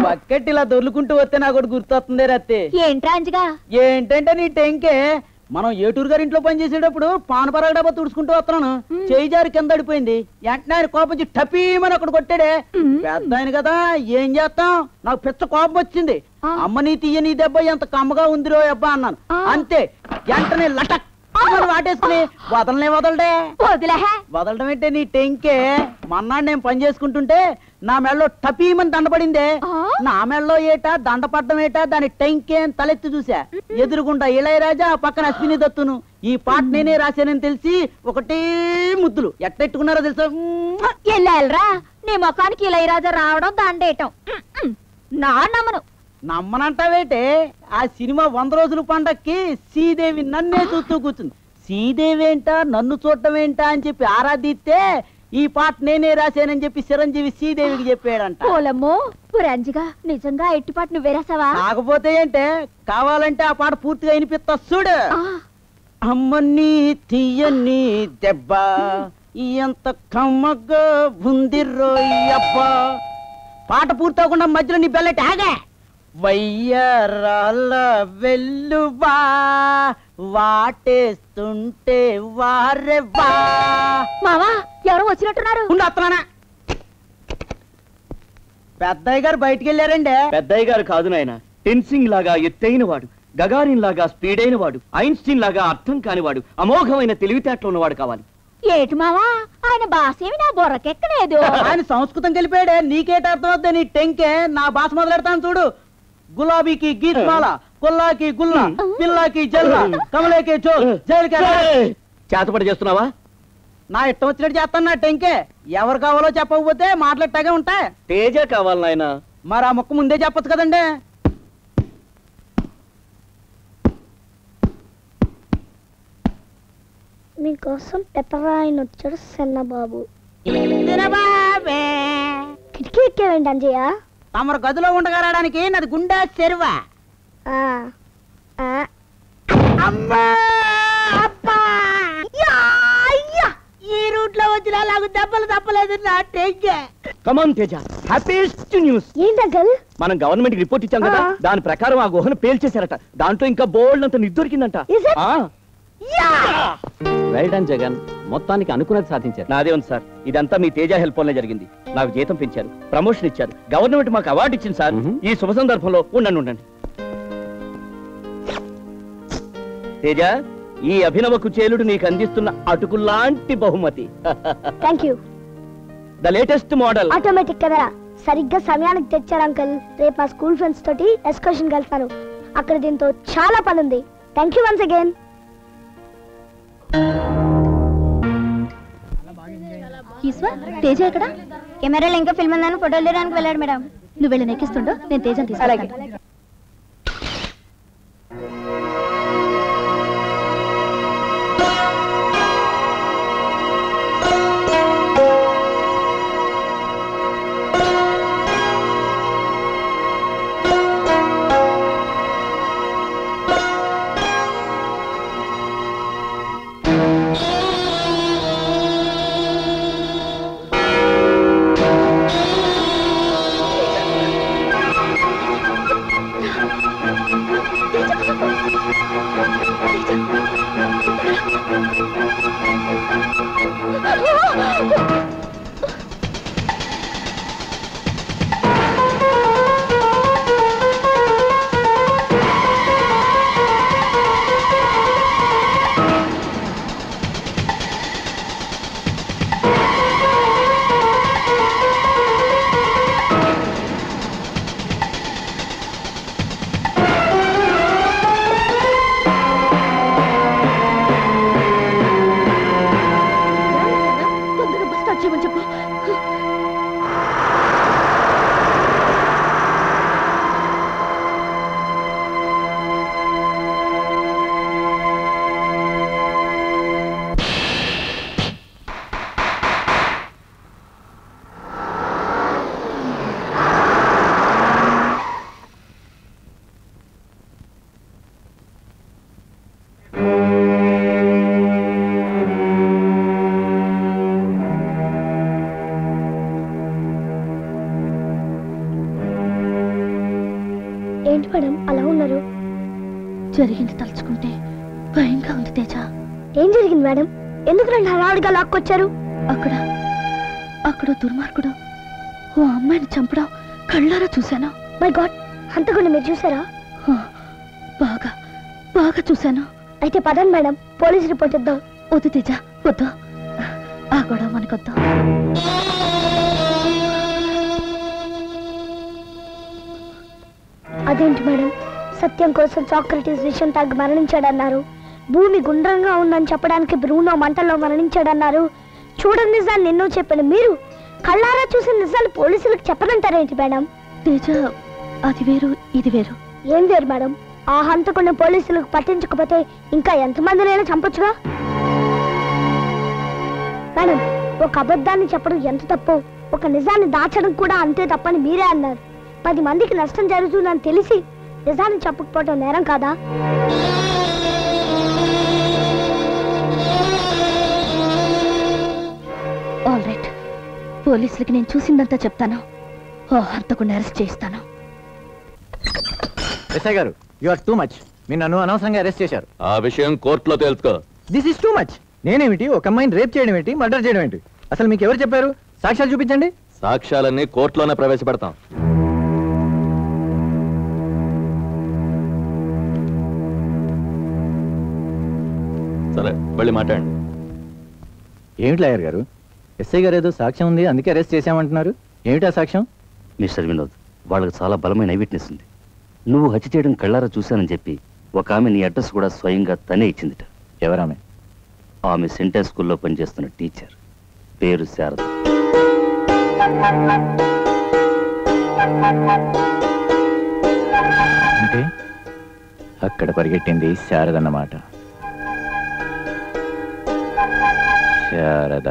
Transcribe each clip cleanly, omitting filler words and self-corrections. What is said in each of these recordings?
Bucket ఇలా దొర్లుకుంటూ వస్తే నాకు ఒకటి గుర్తొస్తుంది రత్తి. ఏంట్రా అంజగా? ఏంటంటే నీ టెంకే మనం ఏటూరు గారి ఇంట్లో పనిచేసేటప్పుడు పానపరాల డబ్బా తుడుచుకుంటూ వస్తున్నాను, చేయి జారి కింద పడిపోయింది. వెంటనే ఆయన కోపం వచ్చి టపీమని అక్కడ కొట్టాడే. పెద్ద ఆయన కదా, ఏం చేస్తాం, నాకు పిచ్చ కోపం వచ్చింది. అమ్మ నీ తీయ నీ దెబ్బ ఎంత కమ్మగా ఉందిరో అబ్బా అన్నాను. అంతే, వెంటనే లటక్ వాటేసుకుని వదలనే వదలడం ఏంటే నీ టెంకే. మన్నాడు నేను పని చేసుకుంటుంటే నా మెడలో టపీమని దండపడిందే. నా మెడలో ఏటా దండ పడ్డం ఏటా, దాని టెంకే అని తలెత్తి చూసా. ఎదురుగుండా ఇళయరాజా, పక్కన అశ్విని దత్తును. ఈ పాట నేనే రాశానని తెలిసి ఒకటే ముద్దులు ఎట్టెట్టుకున్నారో తెలుసా. ఎల్లాలరా నీ ముఖానికి ఇళయరాజా రావడం దండేయటం నా నమ్మను. నమ్మనంటావేటే, ఆ సినిమా 100 రోజుల పండక్కి శ్రీదేవి నన్నే చూస్తూ కూర్చుంది. శ్రీదేవి ఏంటా నన్ను చూడటం ఏంటా అని చెప్పి ఆరాధిస్తే ఈ పాట నేనే రాశానని చెప్పి చిరంజీవి శ్రీదేవికి చెప్పాడంట. పోలమ్మో పురంజిగా, నిజంగా ఎట్టి పాట నువ్వే రాసావా? కాకపోతే ఏంటే, కావాలంటే ఆ పాట పూర్తిగా వినిపిస్తా చూడు. అమ్మని తీయని దెబ్బ ఎంత కమ్మగా ఉంది రోయ్యబ్బా. పాట పూర్తవకుండా మధ్యలో నీ బెల్లెట్ ఆగా. వయ్యరాల వెల్లువా వాటేస్తుంటే వారెవ్వా. మావా ఎవరో వచ్చినట్టున్నారు. అత్తనా పెద్దయ్య గారు బయటికి వెళ్ళారండి. పెద్దయ్య గారు కాదు నాయన, టెన్సింగ్ లాగా ఎత్తైన వాడు, గగారిన్ లాగా స్పీడ్ అయిన వాడు, ఐన్స్టీన్ లాగా అర్థం కానివాడు, అమోఘమైన తెలివితేటలు ఉన్నవాడు కావాలి. ఏటి మావా, ఆయన భాషేమి నా బొర్రకెక్కలేదు. ఆయన సంస్కృతం కలిపాడే, నీకేట అర్థం అవుతుంది నీ టెంకే. నా భాష మొదలెడతాను చూడు. గులాబీకి గీత్మాల, కొల్లాకి గుల్లా, పిల్లాకి జల్లా, కమలేకి చోల్, జైలుకి చేతపడి చేస్తున్నావా? నా ఇష్టం వచ్చినట్టు చేస్తాను నా టెంకే. ఎవరు కావాలో చెప్పకపోతే మాట్లాడటాగే ఉంటాయి. తేజ కావాలి నాయన. మరి ఆ ముక్క ముందే చెప్పచ్చు కదండి. మీకోసం పెప్పరాయన వచ్చాడు సన్నబాబు. కిటికీ ఎక్కేవేంటి అంజయ్య? తమరు గదిలో ఉండగలడానికి నాది గుండె చెరువా. ఈ రూట్ లో వచ్చిన నాకు దెబ్బలు తప్పలేదు నా టెంకే. కమాన్ తేజ, హ్యాపీయెస్ట్ న్యూస్. ఏంటంకల్? మనం గవర్నమెంట్ కి రిపోర్ట్ ఇచ్చాం కదా, దాని ప్రకారం ఆ గుహను పేల్చేశారట. దాంట్లో ఇంకా బోల్డ్ అంత నిద్దొరికిందంట. వెల్ డన్ జగన్, మొత్తానికి అనుకున్నది సాధించారు. నాదే ఉంది సార్, ఇదంతా మీ తేజ హెల్ప్ వల్లే జరిగింది. నాకు జీతం పెంచారు, ప్రమోషన్ ఇచ్చారు, గవర్నమెంట్ మాకు అవార్డు ఇచ్చింది సార్. ఈ శుభ సందర్భంలో ఉండండి. తేజ, ఈ అభినవ కుచేలుడు నీకు అందిస్తున్న అటుకులాంటి బహుమతి. Thank you. The latest model automatic camera. సరిగ్గా సమయానికి తెచ్చారు అంకల్. రేపు మా స్కూల్ ఫ్రెండ్స్ తోటి ఎక్స్కర్షన్ వెళ్తాను. అక్కడ దీంతో చాలా పని ఉంది. Thank you once again. తేజ ఎక్కడ? కెమెరాలో ఇంకా ఫిల్మ్ ఉందని ఫోటోలు తీయడానికి వెళ్ళాడు మేడం. నువ్వు వెళ్ళి నెక్కిస్తుండో, నేను తేజను తీసుకెళ్తాను. మేడం అలా ఉన్నారు? జరిగింది తలుచుకుంటే భయంగా ఉంది తేజ. ఏం జరిగింది మేడం? ఎందుకు రెండు హడావుడిగా లాక్కొచ్చారు? అక్కడ దుర్మార్గుడు ఓ అమ్మాయిని చంపడం కళ్ళారా చూశాను. మై గాడ్, హంతకుండా మీరు చూసారా? బాగా చూశాను. అయితే పదండి మేడం, పోలీస్ రిపోర్ట్ ఇద్దాం. వద్దు తేజ, వద్దు. ఆ గొడవ మనకొద్దాం. అదేంటి మేడం, సత్యం కోసం సాక్రటీస్ విషయం తాగి మరణించాడన్నారు. భూమి గుండ్రంగా ఉందని చెప్పడానికి బ్రూనో మంటల్లో మరణించాడన్నారు. చూడని నిజాన్ని ఎన్నో చెప్పిన మీరు కళ్ళారా చూసిన నిజాలు పోలీసులకు చెప్పనంటారేంటి మేడం? తేజ, అది వేరు ఇది వేరు. ఏం వేరు మేడం? ఆ హంతకుని పోలీసులకు పట్టించకపోతే ఇంకా ఎంతమందినైనా చంపొచ్చుగా. మేడం, ఒక అబద్ధాన్ని చెప్పడం ఎంత తప్పు, ఒక నిజాన్ని దాచడం కూడా అంతే తప్పని మీరే అన్నారు. 10 మందికి నష్టం జరుగుతుందని తెలిసి నిజాన్ని చెప్పకపోవడం నేరం కాదా? ఆల్ రైట్, పోలీసులకి నేను చూసిందంతా చెప్తాను. ఓ హంతకుని అరెస్ట్ చేయిస్తాను. ఎస్ఐ గారు, యు ఆర్ టూ మచ్. మీరు నన్ను అనవసరంగా అరెస్ట్ చేశారు. ఆ విషయం కోర్టులో తెలుసుకో. This is too much. నేనేమిటి ఒక అమ్మాయిని రేప్ చేయడం ఏంటి, మర్డర్ చేయడం ఏంటి? అసలు మీకు ఎవరు చెప్పారు? సాక్ష్యాలు చూపించండి. సాక్ష్యాలన్నీ కోర్టులోనే ప్రవేశపెడతాం. సరే, వెళ్ళి మాట్లాడండి. ఏమిటి లాయర్ గారు, ఎస్ఐ గారు ఏదో సాక్ష్యం ఉంది అందుకే అరెస్ట్ చేశామంటున్నారు. ఏమిటా సాక్ష్యం? మిస్టర్ వినోద్, వాళ్ళకి చాలా బలమైన ఐవిట్నెస్ ఉంది. నువ్వు హత్య చేయడం కళ్ళారా చూశానని చెప్పి ఒక ఆమె నీ అడ్రస్ కూడా స్వయంగా తనే ఇచ్చిందిట. ఎవరామె? ఆమె సెంటర్ స్కూల్లో పనిచేస్తున్న టీచర్, పేరు శారద. అంటే అక్కడ పరిగెట్టింది శారద అన్నమాట. శారద.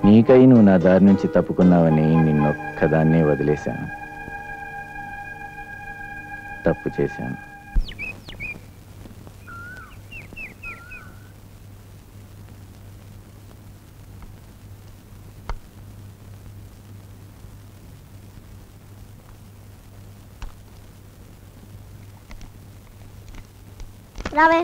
నీకై నువ్వు నా దారి నుంచి తప్పుకున్నావని నిన్నొక్కదాన్నే వదిలేశాను. తప్పు చేశాను. రావే.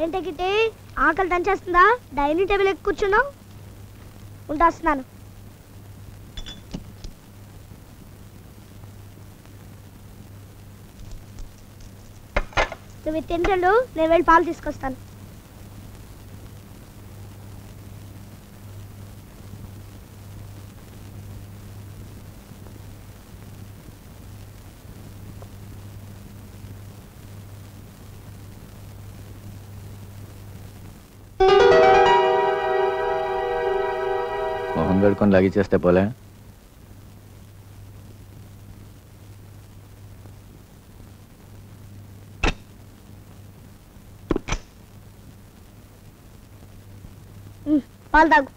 ఏంటి గిట్టి, ఆకలి దంచేస్తుందా? డైనింగ్ టేబుల్ ఎక్కి కూర్చున్నావు. ఉంటాస్తున్నాను. నువ్వు తింటాడు, నేను వెళ్ళి పాలు తీసుకొస్తాను. మొహం గడుకొని లాగి చేస్తే పోలే. పాలు తాగు.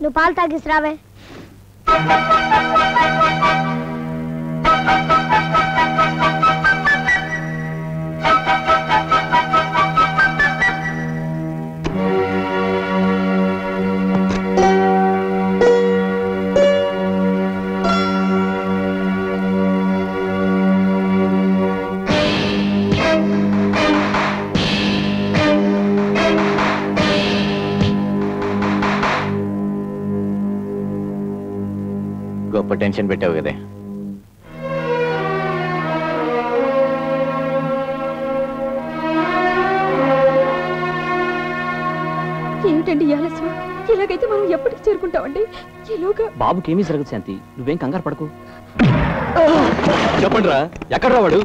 నువ్వు పాలు తాగేసి రావే. గొప్ప టెన్షన్ పెట్టావు కదే. ఏమిటండి ఆలస్యం? ఇలాగైతే మనం ఎప్పటికి చేరుకుంటామండి? ఈలోగా బాబుకి ఏమీ జరగదు శాంతి, నువ్వేం కంగారు పడకు. చెప్పండి రా, ఎక్కడ రావాడు?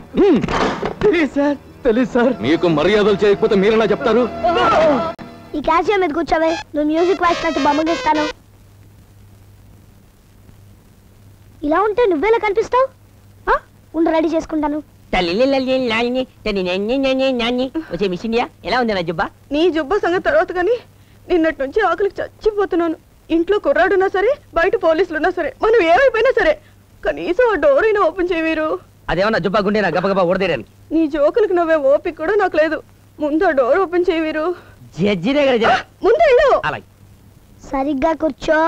తెలియదు సార్. మీకు మర్యాదలు చేయకపోతే మీరెలా చెప్తారు? ఈ క్యాషియా మీద కూర్చోవే, నువ్వు మ్యూజిక్ వాయిసినట్టు బొమ్మగిస్తాను. ఇలా ఉంటే నువ్వేలా కనిపిస్తావు? ఉండు రెడీ చేసుకుంటాను. వచ్చే మిషన్యా ఎలా ఉంది నా జుబ్బా? నీ జుబ్బా సంగతి తర్వాత కానీ నిన్నటి నుంచి ఆకలికి చచ్చిపోతున్నాను. ఇంట్లో కుర్రాడున్నా సరే, బయట పోలీసులున్నా సరే, మనం ఏమైపోయినా సరే కనీసం ఆ డోర్ అయినా ఓపెన్ చేయవీరు. అదేమన్నా జుబ్బా గుండె నా గబగబా ఊడదేయడానికి. నీ జోకులకి నవ్వే ఓపిక కూడా నాకు లేదు. ముందు ఆ డోర్ ఓపెన్ చేయవీరు. జడ్జి దగ్గర ముందు వెళ్ళు. అలాగే సరిగ్గా కూర్చో.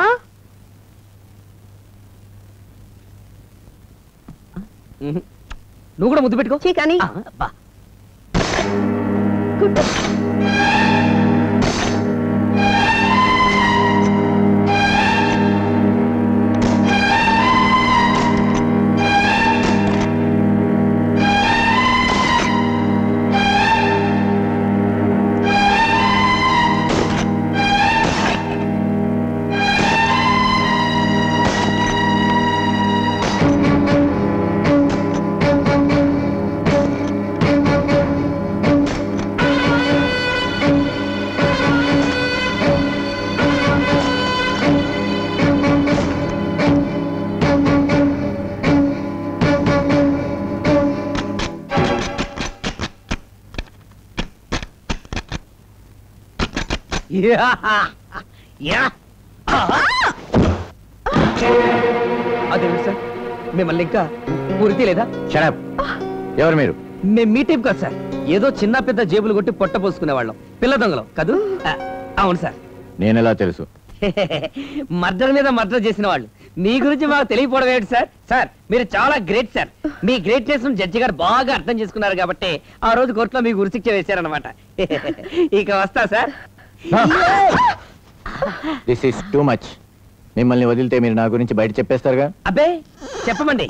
నువ్వు కూడా ముద్దు పెట్టుకో. కానీ అదేమి సార్, మిమ్మల్ని ఇంకా పూర్తి లేదా? షడప్. ఎవరు మీరు? మేము మీ టైప్ కాదు సార్, ఏదో చిన్న పెద్ద జేబులు కొట్టి పొట్ట పోసుకునే వాళ్ళం, పిల్ల దొంగలం కాదు. అవును సార్. నేనెలా తెలుసు? మర్డర్ మీద మర్డర్ చేసిన వాళ్ళు. మీ గురించి మాకు తెలియకపోవడం ఏంటి సార్? సార్ మీరు చాలా గ్రేట్ సార్. మీ గ్రేట్నెస్ జడ్జి గారు బాగా అర్థం చేసుకున్నారు కాబట్టి ఆ రోజు కోర్టులో మీకు ఉరిశిక్ష వేశారనమాట. ఇక వస్తా sir. This is too much. మిమ్మల్ని వదిలితే మీరు నా గురించి బయట చెప్పేస్తారుగా. అబ్బే చెప్పమండి.